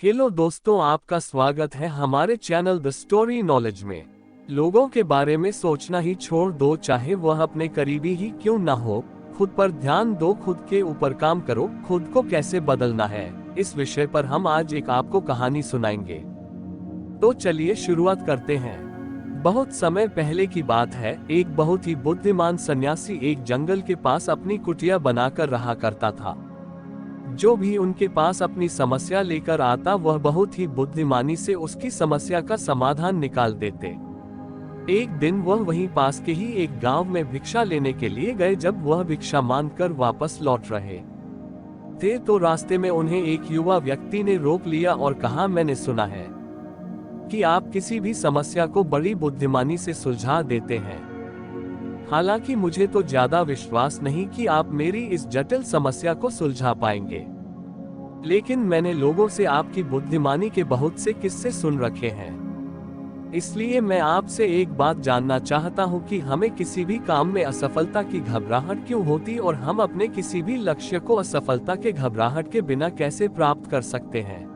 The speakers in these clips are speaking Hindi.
हेलो दोस्तों, आपका स्वागत है हमारे चैनल द स्टोरी नॉलेज में। लोगों के बारे में सोचना ही छोड़ दो, चाहे वह अपने करीबी ही क्यों ना हो। खुद पर ध्यान दो, खुद के ऊपर काम करो, खुद को कैसे बदलना है, इस विषय पर हम आज एक आपको कहानी सुनाएंगे। तो चलिए शुरुआत करते हैं। बहुत समय पहले की बात है। एक बहुत ही बुद्धिमान सन्यासी एक जंगल के पास अपनी कुटिया बनाकर रहा करता था। जो भी उनके पास अपनी समस्या लेकर आता, वह बहुत ही बुद्धिमानी से उसकी समस्या का समाधान निकाल देते। एक दिन वह वहीं पास के ही एक गांव में भिक्षा लेने के लिए गए। जब वह भिक्षा मांगकर वापस लौट रहे थे तो रास्ते में उन्हें एक युवा व्यक्ति ने रोक लिया और कहा, मैंने सुना है कि आप किसी भी समस्या को बड़ी बुद्धिमानी से सुलझा देते हैं। हालांकि मुझे तो ज्यादा विश्वास नहीं कि आप मेरी इस जटिल समस्या को सुलझा पाएंगे, लेकिन मैंने लोगों से आपकी बुद्धिमानी के बहुत से किस्से सुन रखे हैं। इसलिए मैं आपसे एक बात जानना चाहता हूं कि हमें किसी भी काम में असफलता की घबराहट क्यों होती और हम अपने किसी भी लक्ष्य को असफलता के घबराहट के बिना कैसे प्राप्त कर सकते हैं।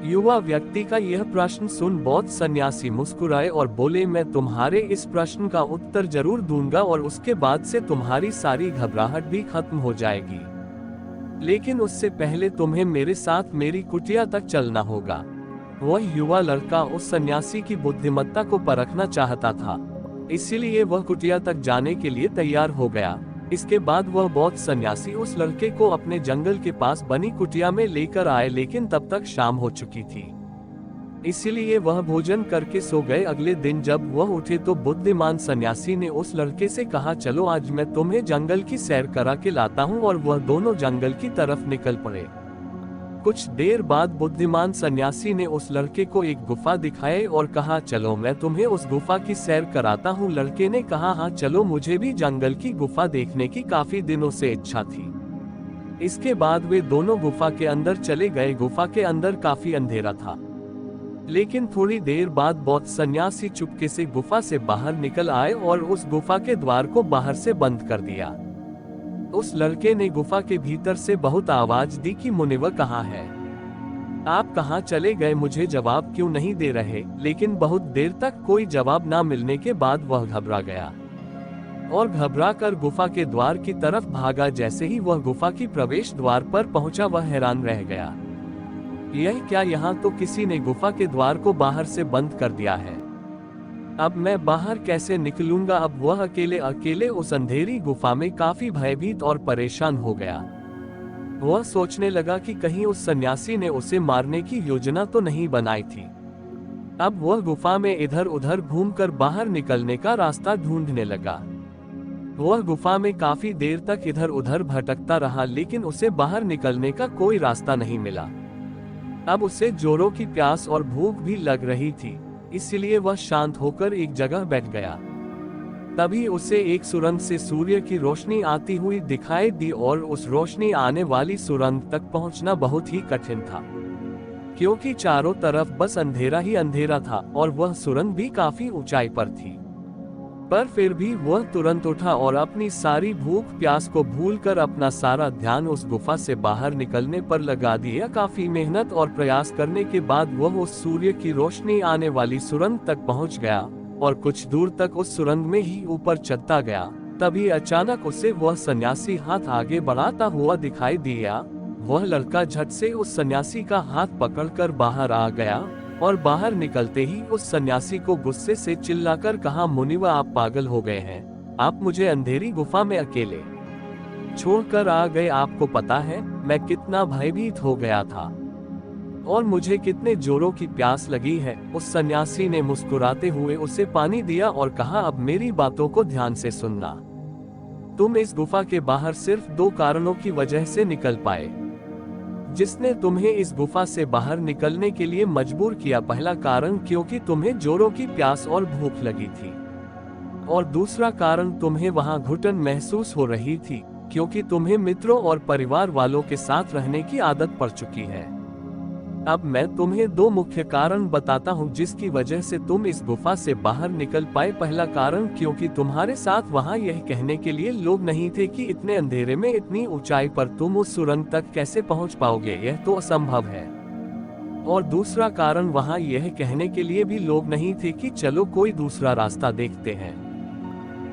युवा व्यक्ति का यह प्रश्न सुन बौद्ध सन्यासी मुस्कुराए और बोले, मैं तुम्हारे इस प्रश्न का उत्तर जरूर दूंगा और उसके बाद से तुम्हारी सारी घबराहट भी खत्म हो जाएगी। लेकिन उससे पहले तुम्हें मेरे साथ मेरी कुटिया तक चलना होगा। वह युवा लड़का उस सन्यासी की बुद्धिमत्ता को परखना चाहता था, इसीलिए वह कुटिया तक जाने के लिए तैयार हो गया। इसके बाद वह बौद्ध सन्यासी उस लड़के को अपने जंगल के पास बनी कुटिया में लेकर आए, लेकिन तब तक शाम हो चुकी थी, इसीलिए वह भोजन करके सो गए। अगले दिन जब वह उठे तो बुद्धिमान सन्यासी ने उस लड़के से कहा, चलो आज मैं तुम्हें जंगल की सैर करा के लाता हूँ, और वह दोनों जंगल की तरफ निकल पड़े। कुछ देर बाद बुद्धिमान सन्यासी ने उस लड़के को एक गुफा दिखाई और कहा, चलो मैं तुम्हें उस गुफा की सैर कराता हूँ। लड़के ने कहा, हाँ चलो, मुझे भी जंगल की गुफा देखने की काफी दिनों से इच्छा थी। इसके बाद वे दोनों गुफा के अंदर चले गए। गुफा के अंदर काफी अंधेरा था, लेकिन थोड़ी देर बाद बौद्ध सन्यासी चुपके से गुफा से बाहर निकल आए और उस गुफा के द्वार को बाहर से बंद कर दिया। उस लड़के ने गुफा के भीतर से बहुत आवाज दी कि मुनिवर कहाँ है, आप कहाँ चले गए, मुझे जवाब क्यों नहीं दे रहे। लेकिन बहुत देर तक कोई जवाब ना मिलने के बाद वह घबरा गया और घबरा कर गुफा के द्वार की तरफ भागा। जैसे ही वह गुफा की प्रवेश द्वार पर पहुंचा, वह हैरान रह गया, यह क्या, यहाँ तो किसी ने गुफा के द्वार को बाहर से बंद कर दिया है। अब मैं बाहर कैसे निकलूंगा। अब वह अकेले अकेले उस अंधेरी गुफा में काफी भयभीत और परेशान हो गया। वह सोचने लगा कि कहीं उस सन्यासी ने उसे मारने की योजना तो नहीं बनाई थी। अब वह गुफा में इधर उधर घूमकर बाहर निकलने का रास्ता ढूंढने लगा। वह गुफा में काफी देर तक इधर उधर भटकता रहा, लेकिन उसे बाहर निकलने का कोई रास्ता नहीं मिला। अब उसे जोरों की प्यास और भूख भी लग रही थी, इसलिए वह शांत होकर एक जगह बैठ गया। तभी उसे एक सुरंग से सूर्य की रोशनी आती हुई दिखाई दी और उस रोशनी आने वाली सुरंग तक पहुंचना बहुत ही कठिन था, क्योंकि चारों तरफ बस अंधेरा ही अंधेरा था और वह सुरंग भी काफी ऊंचाई पर थी। पर फिर भी वह तुरंत उठा और अपनी सारी भूख प्यास को भूलकर अपना सारा ध्यान उस गुफा से बाहर निकलने पर लगा दिया। काफी मेहनत और प्रयास करने के बाद वह उस सूर्य की रोशनी आने वाली सुरंग तक पहुंच गया और कुछ दूर तक उस सुरंग में ही ऊपर चढ़ता गया। तभी अचानक उसे वह सन्यासी हाथ आगे बढ़ाता हुआ दिखाई दिया। वह लड़का झट से उस सन्यासी का हाथ पकड़कर बाहर आ गया और बाहर निकलते ही उस सन्यासी को गुस्से से चिल्लाकर कहा, मुनिवर आप पागल हो गए हैं, आप मुझे अंधेरी गुफा में अकेले छोड़कर आ गए। आपको पता है मैं कितना भयभीत हो गया था और मुझे कितने जोरों की प्यास लगी है। उस सन्यासी ने मुस्कुराते हुए उसे पानी दिया और कहा, अब मेरी बातों को ध्यान से सुनना। तुम इस गुफा के बाहर सिर्फ 2 कारणों की वजह से निकल पाए, जिसने तुम्हें इस गुफा से बाहर निकलने के लिए मजबूर किया। पहला कारण, क्योंकि तुम्हें जोरों की प्यास और भूख लगी थी, और दूसरा कारण, तुम्हें वहां घुटन महसूस हो रही थी, क्योंकि तुम्हें मित्रों और परिवार वालों के साथ रहने की आदत पड़ चुकी है। अब मैं तुम्हें 2 मुख्य कारण बताता हूँ जिसकी वजह से तुम इस गुफा से बाहर निकल पाए। पहला कारण, क्योंकि तुम्हारे साथ वहाँ यह कहने के लिए लोग नहीं थे कि इतने अंधेरे में इतनी ऊंचाई पर तुम उस सुरंग तक कैसे पहुँच पाओगे, यह तो असंभव है। और दूसरा कारण वहाँ यह कहने के लिए भी लोग नहीं थे कि चलो कोई दूसरा रास्ता देखते हैं,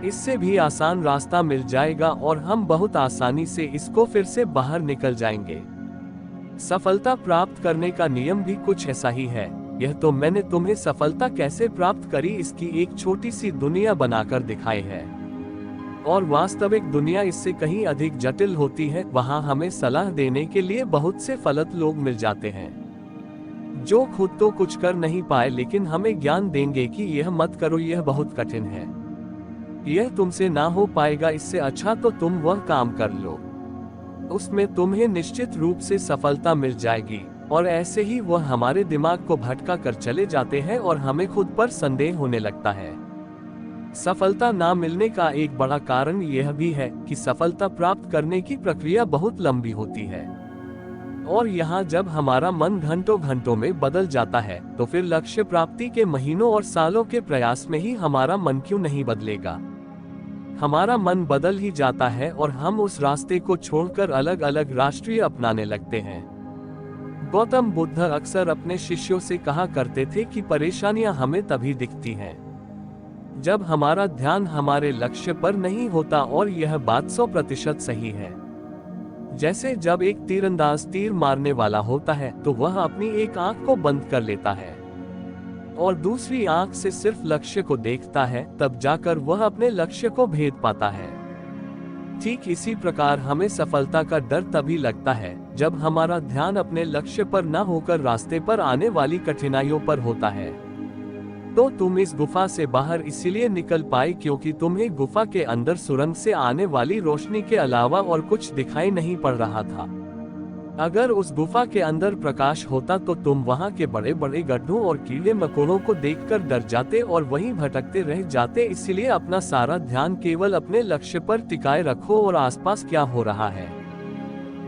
इससे भी आसान रास्ता मिल जाएगा और हम बहुत आसानी से इसको फिर से बाहर निकल जाएंगे। सफलता प्राप्त करने का नियम भी कुछ ऐसा ही है। यह तो मैंने तुम्हें सफलता कैसे प्राप्त करी इसकी एक छोटी सी दुनिया बनाकर दिखाई है, और वास्तविक दुनिया इससे कहीं अधिक जटिल होती है। वहाँ हमें सलाह देने के लिए बहुत से फलत लोग मिल जाते हैं, जो खुद तो कुछ कर नहीं पाए लेकिन हमें ज्ञान देंगे कि यह मत करो, यह बहुत कठिन है, यह तुमसे ना हो पाएगा, इससे अच्छा तो तुम वह काम कर लो, उसमें तुम्हें निश्चित रूप से सफलता मिल जाएगी। और ऐसे ही वह हमारे दिमाग को भटका कर चले जाते हैं और हमें खुद पर संदेह होने लगता है। सफलता ना मिलने का एक बड़ा कारण यह भी है कि सफलता प्राप्त करने की प्रक्रिया बहुत लंबी होती है, और यहाँ जब हमारा मन घंटों घंटों में बदल जाता है तो फिर लक्ष्य प्राप्ति के महीनों और सालों के प्रयास में ही हमारा मन क्यों नहीं बदलेगा। हमारा मन बदल ही जाता है और हम उस रास्ते को छोड़कर अलग अलग राष्ट्रीय अपनाने लगते हैं। गौतम बुद्ध अक्सर अपने शिष्यों से कहा करते थे कि परेशानियां हमें तभी दिखती हैं जब हमारा ध्यान हमारे लक्ष्य पर नहीं होता, और यह बात 100% सही है। जैसे जब एक तीरंदाज तीर मारने वाला होता है तो वह अपनी एक आंख को बंद कर लेता है और दूसरी आंख से सिर्फ लक्ष्य को देखता है, तब जाकर वह अपने लक्ष्य को भेद पाता है। ठीक इसी प्रकार हमें सफलता का डर तभी लगता है जब हमारा ध्यान अपने लक्ष्य पर न होकर रास्ते पर आने वाली कठिनाइयों पर होता है। तो तुम इस गुफा से बाहर इसीलिए निकल पाए क्योंकि तुम्हें गुफा के अंदर सुरंग से आने वाली रोशनी के अलावा और कुछ दिखाई नहीं पड़ रहा था। अगर उस गुफा के अंदर प्रकाश होता तो तुम वहां के बड़े बड़े गड्ढों और कीड़े मकोड़ों को देखकर डर जाते और वहीं भटकते रह जाते। इसीलिए अपना सारा ध्यान केवल अपने लक्ष्य पर टिकाए रखो और आसपास क्या हो रहा है,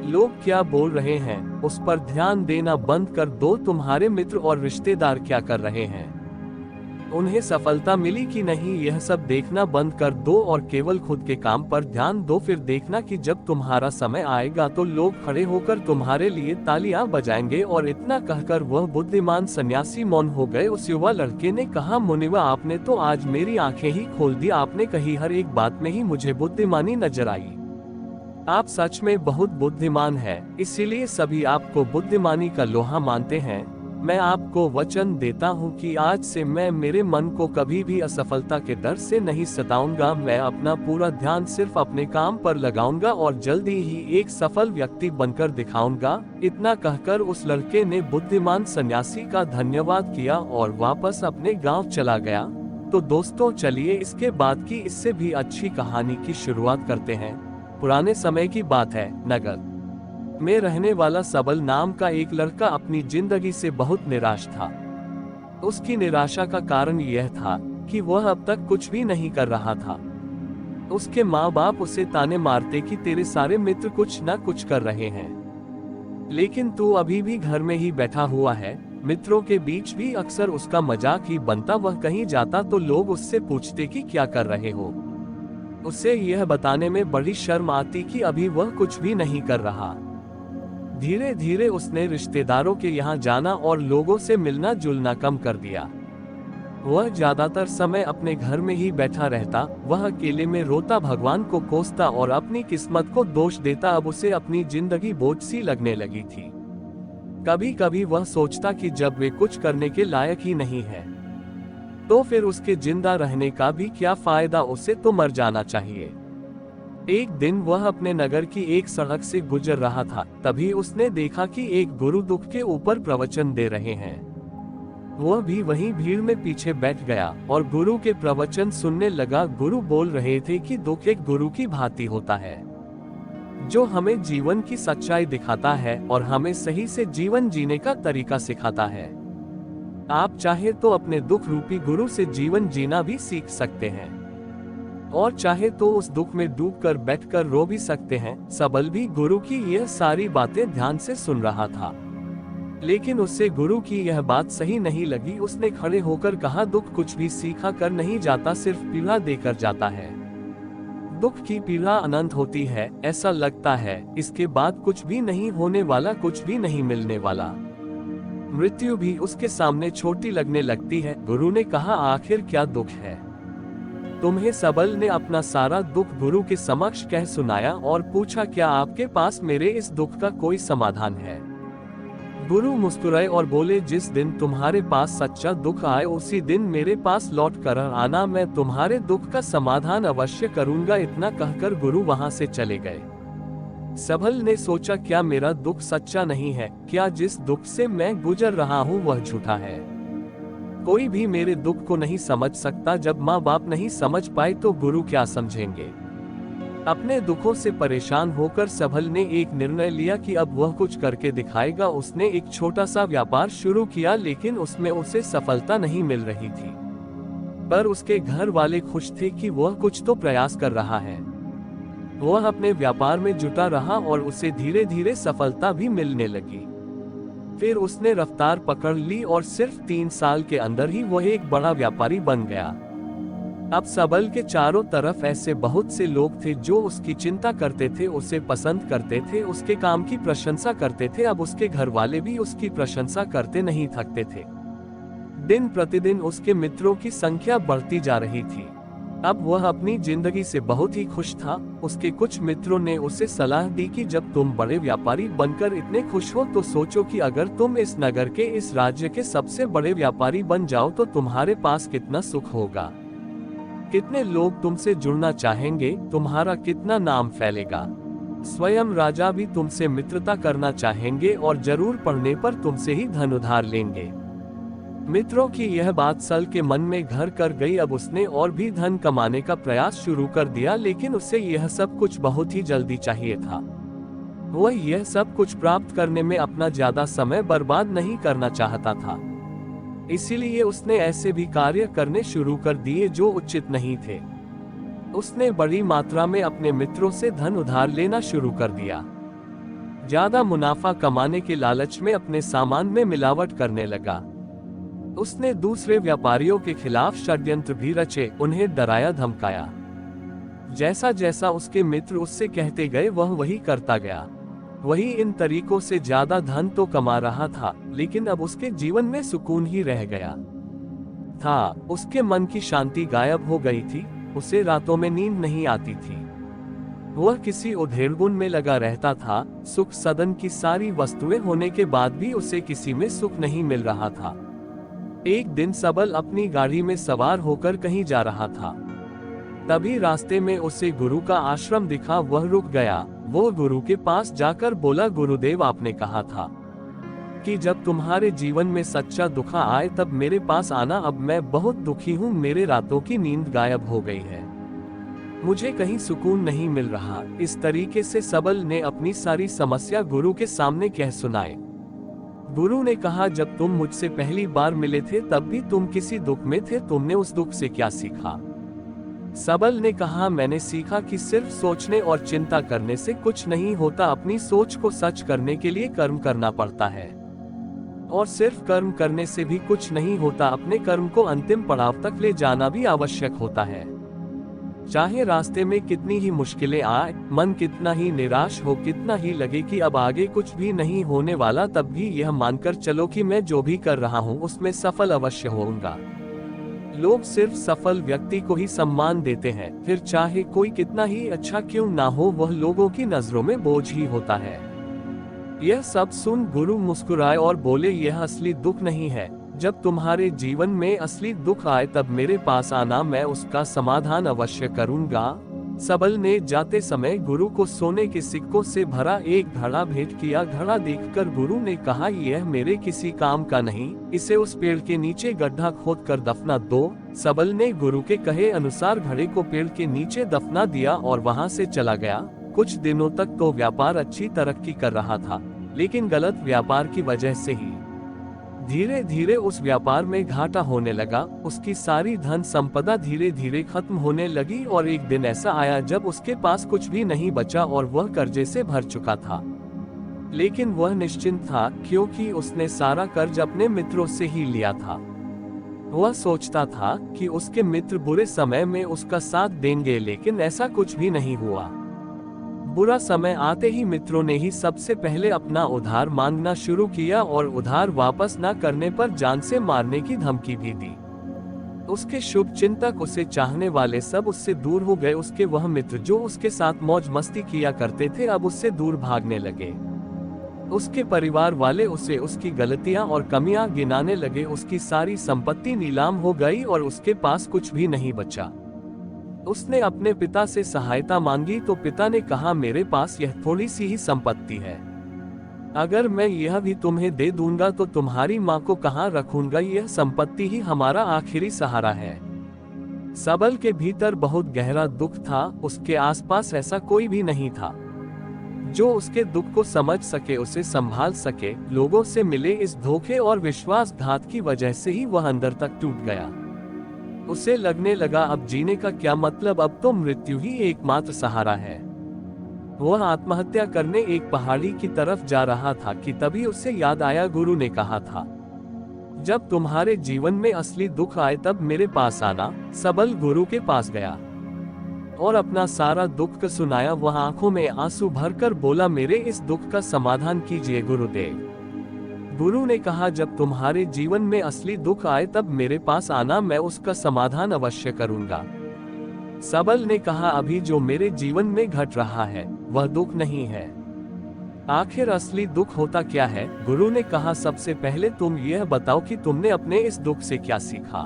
लोग क्या बोल रहे हैं, उस पर ध्यान देना बंद कर दो। तुम्हारे मित्र और रिश्तेदार क्या कर रहे हैं, उन्हें सफलता मिली कि नहीं, यह सब देखना बंद कर दो और केवल खुद के काम पर ध्यान दो। फिर देखना कि जब तुम्हारा समय आएगा तो लोग खड़े होकर तुम्हारे लिए तालियां बजाएंगे। और इतना कहकर वह बुद्धिमान सन्यासी मौन हो गए। उस युवा लड़के ने कहा, मुनिवा आपने तो आज मेरी आंखें ही खोल दी, आपने कही हर एक बात में ही मुझे बुद्धिमानी नजर आई। आप सच में बहुत बुद्धिमान है, इसीलिए सभी आपको बुद्धिमानी का लोहा मानते हैं। मैं आपको वचन देता हूँ कि आज से मैं मेरे मन को कभी भी असफलता के डर से नहीं सताऊंगा। मैं अपना पूरा ध्यान सिर्फ अपने काम पर लगाऊंगा और जल्दी ही एक सफल व्यक्ति बनकर दिखाऊंगा। इतना कहकर उस लड़के ने बुद्धिमान सन्यासी का धन्यवाद किया और वापस अपने गांव चला गया। तो दोस्तों चलिए इसके बाद की इससे भी अच्छी कहानी की शुरुआत करते हैं। पुराने समय की बात है। नगर में रहने वाला सबल नाम का एक लड़का अपनी जिंदगी से बहुत निराश था। उसकी निराशा का कारण यह था कि वह अब तक कुछ भी नहीं कर रहा था। उसके माँ बाप उसे ताने मारते कि तेरे सारे मित्र कुछ न कुछ कर रहे हैं, लेकिन तू अभी भी घर में ही बैठा हुआ है। मित्रों के बीच भी अक्सर उसका मजाक ही बनता। वह कहीं जाता तो लोग उससे पूछते कि क्या कर रहे हो। उसे यह बताने में बड़ी शर्म आती कि अभी वह कुछ भी नहीं कर रहा। धीरे धीरे उसने रिश्तेदारों के यहाँ जाना और लोगों से मिलना जुलना कम कर दिया। वह ज्यादातर समय अपने घर में ही बैठा रहता। वह अकेले में रोता, भगवान को कोसता और अपनी किस्मत को दोष देता। अब उसे अपनी जिंदगी बोझ सी लगने लगी थी। कभी कभी वह सोचता कि जब वे कुछ करने के लायक ही नहीं है तो फिर उसके जिंदा रहने का भी क्या फायदा, उसे तो मर जाना चाहिए। एक दिन वह अपने नगर की एक सड़क से गुजर रहा था, तभी उसने देखा कि एक गुरु दुख के ऊपर प्रवचन दे रहे हैं। वह भी वहीं भीड़ में पीछे बैठ गया और गुरु के प्रवचन सुनने लगा। गुरु बोल रहे थे कि दुख एक गुरु की भांति होता है, जो हमें जीवन की सच्चाई दिखाता है और हमें सही से जीवन जीने का तरीका सिखाता है। आप चाहे तो अपने दुख रूपी गुरु से जीवन जीना भी सीख सकते हैं, और चाहे तो उस दुख में डूबकर बैठकर रो भी सकते हैं। सबल भी गुरु की यह सारी बातें ध्यान से सुन रहा था, लेकिन उससे गुरु की यह बात सही नहीं लगी। उसने खड़े होकर कहा, दुख कुछ भी सीखा कर नहीं जाता, सिर्फ पीड़ा देकर जाता है। दुख की पीड़ा अनंत होती है, ऐसा लगता है इसके बाद कुछ भी नहीं होने वाला, कुछ भी नहीं मिलने वाला। मृत्यु भी उसके सामने छोटी लगने लगती है। गुरु ने कहा, आखिर क्या दुख है तुम्हें? सबल ने अपना सारा दुख गुरु के समक्ष कह सुनाया और पूछा, क्या आपके पास मेरे इस दुख का कोई समाधान है? गुरु मुस्कुराए और बोले, जिस दिन तुम्हारे पास सच्चा दुख आए उसी दिन मेरे पास लौट कर आना, मैं तुम्हारे दुख का समाधान अवश्य करूंगा। इतना कहकर गुरु वहां से चले गए। सबल ने सोचा, क्या मेरा दुख सच्चा नहीं है? क्या जिस दुख से मैं गुजर रहा हूँ वह झूठा है? कोई भी मेरे दुख को नहीं समझ सकता। जब माँ बाप नहीं समझ पाए तो गुरु क्या समझेंगे? अपने दुखों से परेशान होकर सबल ने एक निर्णय लिया कि अब वह कुछ करके दिखाएगा। उसने एक छोटा सा व्यापार शुरू किया, लेकिन उसमें उसे सफलता नहीं मिल रही थी। पर उसके घर वाले खुश थे कि वह कुछ तो प्रयास कर रहा है। वह अपने व्यापार में जुटा रहा और उसे धीरे धीरे सफलता भी मिलने लगी। फिर उसने रफ्तार पकड़ ली और सिर्फ 3 साल के अंदर ही वह एक बड़ा व्यापारी बन गया। अब सबल के चारों तरफ ऐसे बहुत से लोग थे जो उसकी चिंता करते थे, उसे पसंद करते थे, उसके काम की प्रशंसा करते थे। अब उसके घर वाले भी उसकी प्रशंसा करते नहीं थकते थे। दिन प्रतिदिन उसके मित्रों की संख्या बढ़ती जा रही थी। अब वह अपनी जिंदगी से बहुत ही खुश था। उसके कुछ मित्रों ने उसे सलाह दी कि जब तुम बड़े व्यापारी बनकर इतने खुश हो तो सोचो कि अगर तुम इस नगर के, इस राज्य के सबसे बड़े व्यापारी बन जाओ तो तुम्हारे पास कितना सुख होगा, कितने लोग तुमसे जुड़ना चाहेंगे, तुम्हारा कितना नाम फैलेगा। स्वयं राजा भी तुमसे मित्रता करना चाहेंगे और जरूर पढ़ने पर तुमसे ही धन उधार लेंगे। मित्रों की यह बात सल के मन में घर कर गई। अब उसने और भी धन कमाने का प्रयास शुरू कर दिया, लेकिन उसे यह सब कुछ बहुत ही जल्दी चाहिए था। वह यह सब कुछ प्राप्त करने में अपना ज्यादा समय बर्बाद नहीं करना चाहता था। इसीलिए उसने ऐसे भी कार्य करने शुरू कर दिए जो उचित नहीं थे। उसने बड़ी मात्रा में अपने मित्रों से धन उधार लेना शुरू कर दिया। ज्यादा मुनाफा कमाने के लालच में अपने सामान में मिलावट करने लगा। उसने दूसरे व्यापारियों के खिलाफ षड्यंत्र भी रचे, उन्हें डराया धमकाया। जैसा जैसा उसके मित्र उससे कहते गए वह वही करता गया। वही इन तरीकों से ज्यादा धन तो कमा रहा था, लेकिन अब उसके जीवन में सुकून ही रह गया था। उसके मन की शांति गायब हो गई थी। उसे रातों में नींद नहीं आती थी। वह किसी उधेड़बुन में लगा रहता था। सुख सदन की सारी वस्तुएं होने के बाद भी उसे किसी में सुख नहीं मिल रहा था। एक दिन सबल अपनी गाड़ी में सवार होकर कहीं जा रहा था। तभी रास्ते में उसे गुरु का आश्रम दिखा। वह रुक गया। वो गुरु के पास जाकर बोला, गुरुदेव, आपने कहा था कि जब तुम्हारे जीवन में सच्चा दुख आए तब मेरे पास आना। अब मैं बहुत दुखी हूँ, मेरे रातों की नींद गायब हो गई है, मुझे कहीं सुकून नहीं मिल रहा। इस तरीके से सबल ने अपनी सारी समस्या गुरु के सामने कह सुनाई। गुरु ने कहा, जब तुम मुझसे पहली बार मिले थे तब भी तुम किसी दुख में थे, तुमने उस दुख से क्या सीखा? सबल ने कहा, मैंने सीखा कि सिर्फ सोचने और चिंता करने से कुछ नहीं होता। अपनी सोच को सच करने के लिए कर्म करना पड़ता है, और सिर्फ कर्म करने से भी कुछ नहीं होता। अपने कर्म को अंतिम पड़ाव तक ले जाना भी आवश्यक होता है। चाहे रास्ते में कितनी ही मुश्किलें आए, मन कितना ही निराश हो, कितना ही लगे कि अब आगे कुछ भी नहीं होने वाला, तब भी यह मानकर चलो कि मैं जो भी कर रहा हूँ उसमें सफल अवश्य होऊंगा। लोग सिर्फ सफल व्यक्ति को ही सम्मान देते हैं, फिर चाहे कोई कितना ही अच्छा क्यों ना हो, वह लोगों की नजरों में बोझ ही होता है। यह सब सुन गुरु मुस्कुराए और बोले, यह असली दुख नहीं है। जब तुम्हारे जीवन में असली दुख आए तब मेरे पास आना, मैं उसका समाधान अवश्य करूंगा। सबल ने जाते समय गुरु को सोने के सिक्कों से भरा एक घड़ा भेंट किया। घड़ा देखकर गुरु ने कहा, यह मेरे किसी काम का नहीं, इसे उस पेड़ के नीचे गड्ढा खोद कर दफना दो। सबल ने गुरु के कहे अनुसार घड़े को पेड़ के नीचे दफना दिया और वहां से चला गया। कुछ दिनों तक तो व्यापार अच्छी तरक्की कर रहा था, लेकिन गलत व्यापार की वजह से ही धीरे धीरे उस व्यापार में घाटा होने लगा। उसकी सारी धन संपदा धीरे धीरे खत्म होने लगी और एक दिन ऐसा आया जब उसके पास कुछ भी नहीं बचा और वह कर्जे से भर चुका था। लेकिन वह निश्चिंत था, क्योंकि उसने सारा कर्ज अपने मित्रों से ही लिया था। वह सोचता था कि उसके मित्र बुरे समय में उसका साथ देंगे, लेकिन ऐसा कुछ भी नहीं हुआ। बुरा समय आते ही मित्रों ने ही सबसे पहले अपना उधार मांगना शुरू किया और उधार वापस न करने पर जान से मारने की धमकी भी दी। उसके शुभ चिंतक, उसे चाहने वाले सब उससे दूर हो गए। उसके वह मित्र जो उसके साथ मौज मस्ती किया करते थे अब उससे दूर भागने लगे। उसके परिवार वाले उसे उसकी गलतियां और कमियां गिनाने लगे। उसकी सारी संपत्ति नीलाम हो गई और उसके पास कुछ भी नहीं बचा। उसने अपने पिता से सहायता मांगी तो पिता ने कहा, मेरे पास यह थोड़ी सी ही संपत्ति है, अगर मैं यह भी तुम्हें दे दूंगा तो तुम्हारी माँ को कहाँ रखूंगा? यह संपत्ति ही हमारा आखिरी सहारा है। सबल के भीतर बहुत गहरा दुख था। उसके आसपास ऐसा कोई भी नहीं था जो उसके दुख को समझ सके, उसे संभाल सके। लोगों से मिले इस धोखे और विश्वासघात की वजह से ही वह अंदर तक टूट गया। उसे लगने लगा अब जीने का क्या मतलब, अब तो मृत्यु ही एकमात्र सहारा है। वह आत्महत्या करने एक पहाड़ी की तरफ जा रहा था कि तभी उसे याद आया, गुरु ने कहा था, जब तुम्हारे जीवन में असली दुख आए तब मेरे पास आना। सबल गुरु के पास गया और अपना सारा दुख सुनाया। वह आंखों में आंसू भरकर बोला, मेरे इस दुख का समाधान कीजिए गुरुदेव। गुरु ने कहा, जब तुम्हारे जीवन में असली दुख आए तब मेरे पास आना, मैं उसका समाधान अवश्य करूंगा। सबल ने कहा, अभी जो मेरे जीवन में घट रहा है वह दुख नहीं है। आखिर असली दुख होता क्या है? गुरु ने कहा, सबसे पहले तुम यह बताओ कि तुमने अपने इस दुख से क्या सीखा।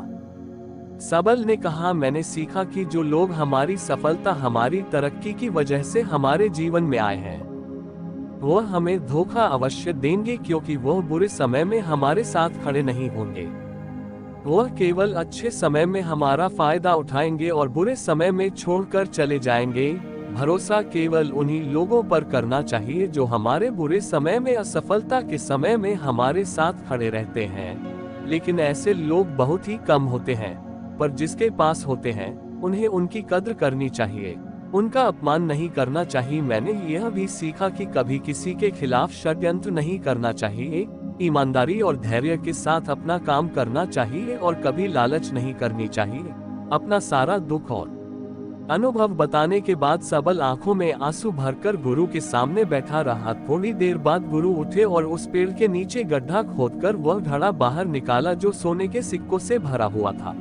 सबल ने कहा, मैंने सीखा कि जो लोग हमारी सफलता, हमारी तरक्की की वजह से हमारे जीवन में आए हैं वह हमें धोखा अवश्य देंगे, क्योंकि वह बुरे समय में हमारे साथ खड़े नहीं होंगे। वह केवल अच्छे समय में हमारा फायदा उठाएंगे और बुरे समय में छोड़कर चले जाएंगे। भरोसा केवल उन्हीं लोगों पर करना चाहिए जो हमारे बुरे समय में, असफलता के समय में हमारे साथ खड़े रहते हैं। लेकिन ऐसे लोग बहुत ही कम होते हैं, पर जिसके पास होते हैं उन्हें उनकी कद्र करनी चाहिए, उनका अपमान नहीं करना चाहिए। मैंने यह भी सीखा कि कभी किसी के खिलाफ षड्यंत्र नहीं करना चाहिए, ईमानदारी और धैर्य के साथ अपना काम करना चाहिए और कभी लालच नहीं करनी चाहिए। अपना सारा दुख और अनुभव बताने के बाद सबल आंखों में आंसू भरकर गुरु के सामने बैठा रहा। थोड़ी देर बाद गुरु उठे और उस पेड़ के नीचे गड्ढा खोदकर वह घड़ा बाहर निकाला जो सोने के सिक्कों से भरा हुआ था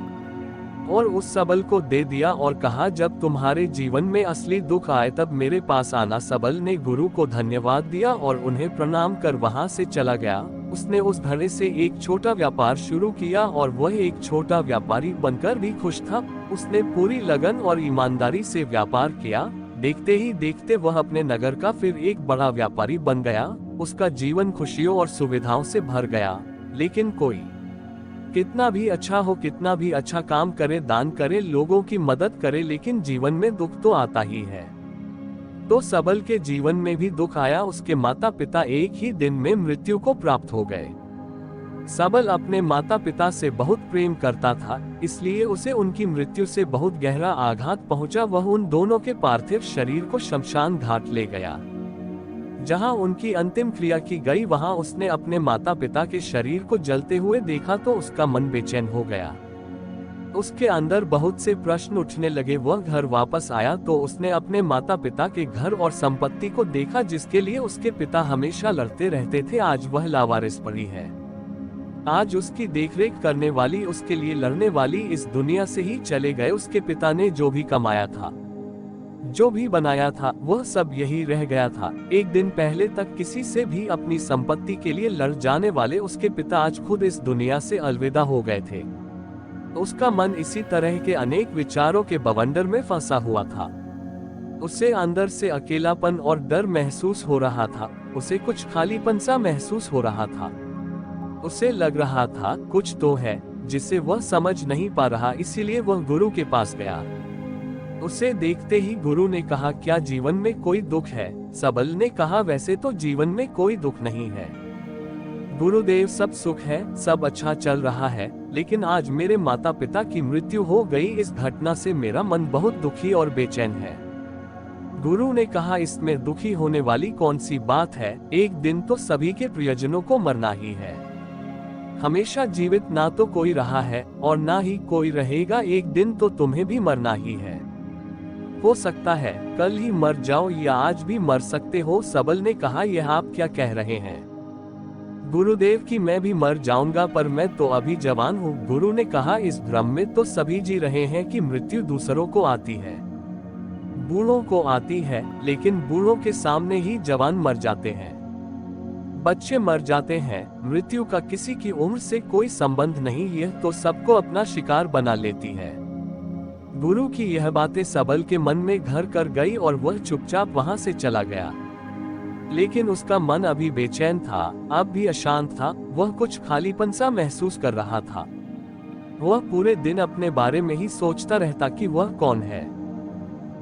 और उस सबल को दे दिया और कहा, जब तुम्हारे जीवन में असली दुख आए तब मेरे पास आना। सबल ने गुरु को धन्यवाद दिया और उन्हें प्रणाम कर वहां से चला गया। उसने उस घड़े से एक छोटा व्यापार शुरू किया और वह एक छोटा व्यापारी बनकर भी खुश था। उसने पूरी लगन और ईमानदारी से व्यापार किया। देखते ही देखते वह अपने नगर का फिर एक बड़ा व्यापारी बन गया। उसका जीवन खुशियों और सुविधाओं से भर गया। लेकिन कोई कितना भी अच्छा हो, कितना भी अच्छा काम करे, दान करे, लोगों की मदद करे, लेकिन जीवन में दुख तो आता ही है। तो सबल के जीवन में भी दुख आया। उसके माता पिता एक ही दिन में मृत्यु को प्राप्त हो गए। सबल अपने माता पिता से बहुत प्रेम करता था, इसलिए उसे उनकी मृत्यु से बहुत गहरा आघात पहुंचा। वह उन दोनों के पार्थिव शरीर को शमशान घाट ले गया। जहां उनकी अंतिम क्रिया की गई वहां उसने अपने माता पिता के शरीर को जलते हुए देखा तो उसका मन बेचैन हो गया। उसके अंदर बहुत से प्रश्न उठने लगे। वह घर वापस आया तो उसने अपने माता पिता के घर और संपत्ति को देखा जिसके लिए उसके पिता हमेशा लड़ते रहते थे। आज वह लावारिस पड़ी है। आज उसकी देखरेख करने वाली, उसके लिए लड़ने वाली इस दुनिया से ही चले गए। उसके पिता ने जो भी कमाया था, जो भी बनाया था, वह सब यही रह गया था। एक दिन पहले तक किसी से भी अपनी संपत्ति के लिए लड़ जाने वाले उसके पिता आज खुद इस दुनिया से अलविदा हो गए थे। उसका मन इसी तरह के अनेक विचारों के बवंडर में फंसा हुआ था। उसे अंदर से अकेलापन और डर महसूस हो रहा था। उसे कुछ खालीपन सा महसूस हो रहा था। उसे लग रहा था कुछ तो है जिसे वह समझ नहीं पा रहा, इसीलिए वह गुरु के पास गया। उसे देखते ही गुरु ने कहा, क्या जीवन में कोई दुख है? सबल ने कहा, वैसे तो जीवन में कोई दुख नहीं है गुरुदेव, सब सुख है, सब अच्छा चल रहा है, लेकिन आज मेरे माता पिता की मृत्यु हो गई। इस घटना से मेरा मन बहुत दुखी और बेचैन है। गुरु ने कहा, इसमें दुखी होने वाली कौन सी बात है? एक दिन तो सभी के प्रियजनों को मरना ही है। हमेशा जीवित ना तो कोई रहा है और ना ही कोई रहेगा। एक दिन तो तुम्हें भी मरना ही है। हो सकता है कल ही मर जाओ या आज भी मर सकते हो। सबल ने कहा, यह आप क्या कह रहे हैं गुरुदेव कि मैं भी मर जाऊंगा, पर मैं तो अभी जवान हूँ। गुरु ने कहा, इस भ्रम में तो सभी जी रहे हैं कि मृत्यु दूसरों को आती है, बूढ़ों को आती है, लेकिन बूढ़ों के सामने ही जवान मर जाते हैं, बच्चे मर जाते हैं। मृत्यु का किसी की उम्र से कोई संबंध नहीं, यह तो सबको अपना शिकार बना लेती है। गुरु की यह बातें सबल के मन में घर कर गई और वह चुपचाप वहां से चला गया। लेकिन उसका मन अभी बेचैन था, अब भी अशांत था। वह कुछ खालीपन सा महसूस कर रहा था। वह पूरे दिन अपने बारे में ही सोचता रहता कि वह कौन है,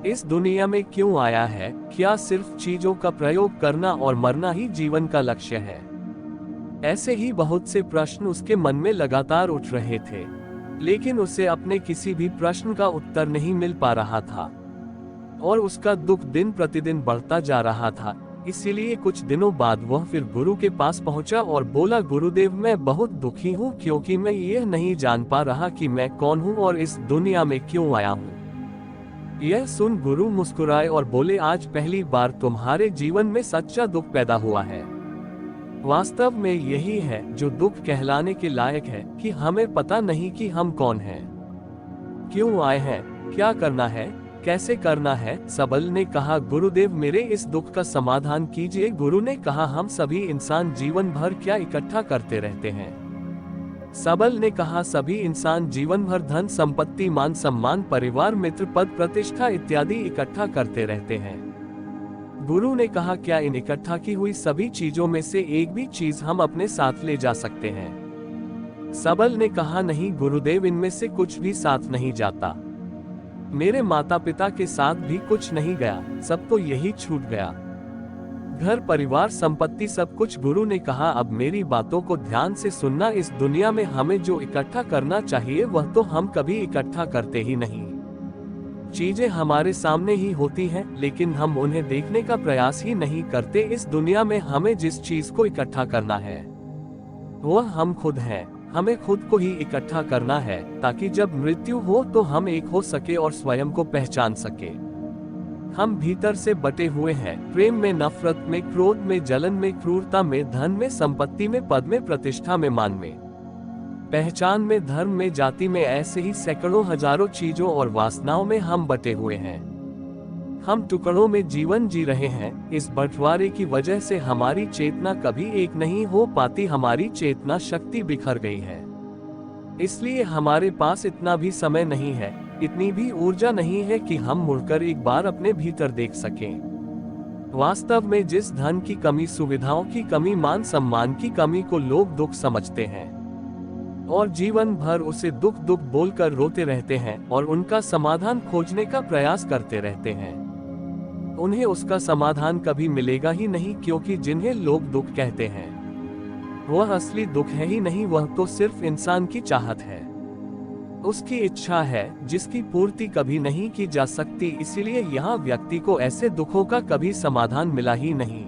इस दुनिया में क्यों आया है, क्या सिर्फ चीजों का प्रयोग करना और मरना ही जीवन का लक्ष्य है। ऐसे ही बहुत से प्रश्न उसके मन में लगातार उठ रहे थे, लेकिन उसे अपने किसी भी प्रश्न का उत्तर नहीं मिल पा रहा था और उसका दुख दिन प्रतिदिन बढ़ता जा रहा था। इसीलिए कुछ दिनों बाद वह फिर गुरु के पास पहुंचा और बोला, गुरुदेव मैं बहुत दुखी हूं, क्योंकि मैं यह नहीं जान पा रहा कि मैं कौन हूं और इस दुनिया में क्यों आया हूं। यह सुन गुरु मुस्कुराए और बोले, आज पहली बार तुम्हारे जीवन में सच्चा दुख पैदा हुआ है। वास्तव में यही है जो दुख कहलाने के लायक है, कि हमें पता नहीं कि हम कौन हैं, क्यों आए हैं, क्या करना है, कैसे करना है। सबल ने कहा, गुरुदेव मेरे इस दुख का समाधान कीजिए। गुरु ने कहा, हम सभी इंसान जीवन भर क्या इकट्ठा करते रहते हैं। सबल ने कहा, सभी इंसान जीवन भर धन संपत्ति मान सम्मान परिवार मित्र पद प्रतिष्ठा इत्यादि इकट्ठा करते रहते हैं। गुरु ने कहा, क्या इन इकट्ठा की हुई सभी चीजों में से एक भी चीज हम अपने साथ ले जा सकते हैं। सबल ने कहा, नहीं गुरुदेव, इनमें से कुछ भी साथ नहीं जाता। मेरे माता पिता के साथ भी कुछ नहीं गया, सब तो यही छूट गया, घर परिवार संपत्ति सब कुछ। गुरु ने कहा, अब मेरी बातों को ध्यान से सुनना। इस दुनिया में हमें जो इकट्ठा करना चाहिए वह तो हम कभी इकट्ठा करते ही नहीं। चीजें हमारे सामने ही होती हैं, लेकिन हम उन्हें देखने का प्रयास ही नहीं करते। इस दुनिया में हमें जिस चीज को इकट्ठा करना है वह हम खुद हैं। हमें खुद को ही इकट्ठा करना है, ताकि जब मृत्यु हो तो हम एक हो सके और स्वयं को पहचान सके। हम भीतर से बटे हुए हैं, प्रेम में, नफरत में, क्रोध में, जलन में, क्रूरता में, धन में, संपत्ति में, पद में, प्रतिष्ठा में, मान में, पहचान में, धर्म में, जाति में, ऐसे ही सैकड़ों हजारों चीजों और वासनाओं में हम बटे हुए हैं। हम टुकड़ों में जीवन जी रहे हैं। इस बंटवारे की वजह से हमारी चेतना कभी एक नहीं हो पाती, हमारी चेतना शक्ति बिखर गई है। इसलिए हमारे पास इतना भी समय नहीं है, इतनी भी ऊर्जा नहीं है कि हम मुड़कर एक बार अपने भीतर देख सकें। वास्तव में जिस धन की कमी, सुविधाओं की कमी, मान सम्मान की कमी को लोग दुख समझते हैं और जीवन भर उसे दुख दुख बोलकर रोते रहते हैं और उनका समाधान खोजने का प्रयास करते रहते हैं, उन्हें उसका समाधान कभी मिलेगा ही नहीं, क्योंकि जिन्हें लोग दुख कहते हैं वह असली दुख है ही नहीं, वह तो सिर्फ इंसान की चाहत है, उसकी इच्छा है, जिसकी पूर्ति कभी नहीं की जा सकती। इसीलिए यहाँ व्यक्ति को ऐसे दुखों का कभी समाधान मिला ही नहीं।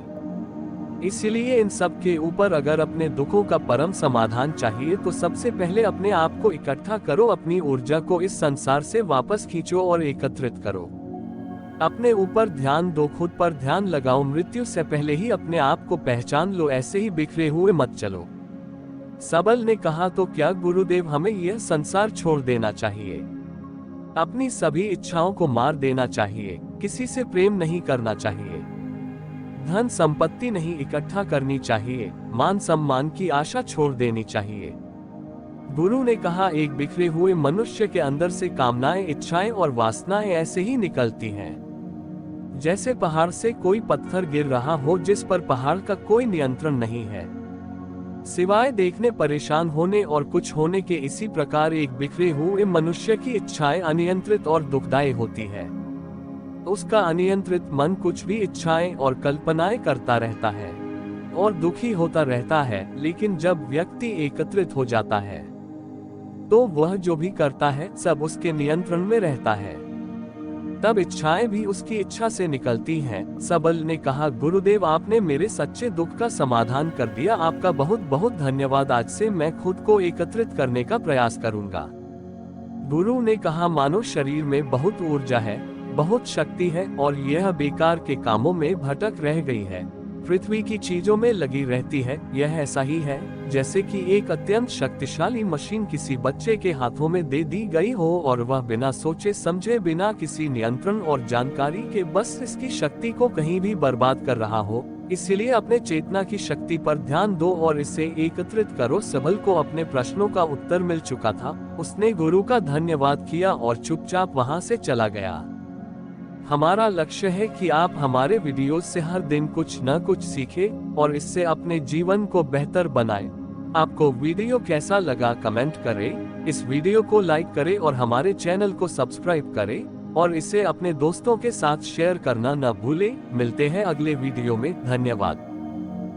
इसलिए इन सब के ऊपर अगर अपने दुखों का परम समाधान चाहिए तो सबसे पहले अपने आप को इकट्ठा करो, अपनी ऊर्जा को इस संसार से वापस खींचो और एकत्रित करो। अपने ऊपर ध्यान दो, खुद पर ध्यान लगाओ। मृत्यु से पहले ही अपने आप को पहचान लो, ऐसे ही बिखरे हुए मत चलो। सबल ने कहा, तो क्या गुरुदेव हमें यह संसार छोड़ देना चाहिए, अपनी सभी इच्छाओं को मार देना चाहिए, किसी से प्रेम नहीं करना चाहिए, धन संपत्ति नहीं इकट्ठा करनी चाहिए, मान सम्मान की आशा छोड़ देनी चाहिए। गुरु ने कहा, एक बिखरे हुए मनुष्य के अंदर से कामनाएं, इच्छाएं और वासनाएं ऐसे ही निकलती हैं जैसे पहाड़ से कोई पत्थर गिर रहा हो, जिस पर पहाड़ का कोई नियंत्रण नहीं है सिवाय देखने, परेशान होने और कुछ होने के। इसी प्रकार एक बिखरे हुए मनुष्य की इच्छाएं अनियंत्रित और दुखदायी होती है। उसका अनियंत्रित मन कुछ भी इच्छाएं और कल्पनाएं करता रहता है और दुखी होता रहता है। लेकिन जब व्यक्ति एकत्रित हो जाता है तो वह जो भी करता है सब उसके नियंत्रण में रहता है, तब इच्छाएं भी उसकी इच्छा से निकलती हैं। सबल ने कहा, गुरुदेव आपने मेरे सच्चे दुख का समाधान कर दिया, आपका बहुत बहुत धन्यवाद। आज से मैं खुद को एकत्रित करने का प्रयास करूंगा। गुरु ने कहा, मानो शरीर में बहुत ऊर्जा है, बहुत शक्ति है और यह बेकार के कामों में भटक रह गई है, पृथ्वी की चीजों में लगी रहती है। यह ऐसा ही है जैसे कि एक अत्यंत शक्तिशाली मशीन किसी बच्चे के हाथों में दे दी गई हो और वह बिना सोचे समझे, बिना किसी नियंत्रण और जानकारी के बस इसकी शक्ति को कहीं भी बर्बाद कर रहा हो। इसलिए अपने चेतना की शक्ति पर ध्यान दो और इसे एकत्रित करो। सबल को अपने प्रश्नों का उत्तर मिल चुका था। उसने गुरु का धन्यवाद किया और चुपचाप वहां से चला गया। हमारा लक्ष्य है कि आप हमारे वीडियो से हर दिन कुछ न कुछ सीखें और इससे अपने जीवन को बेहतर बनाएं। आपको वीडियो कैसा लगा कमेंट करें, इस वीडियो को लाइक करें और हमारे चैनल को सब्सक्राइब करें और इसे अपने दोस्तों के साथ शेयर करना न भूलें। मिलते हैं अगले वीडियो में। धन्यवाद।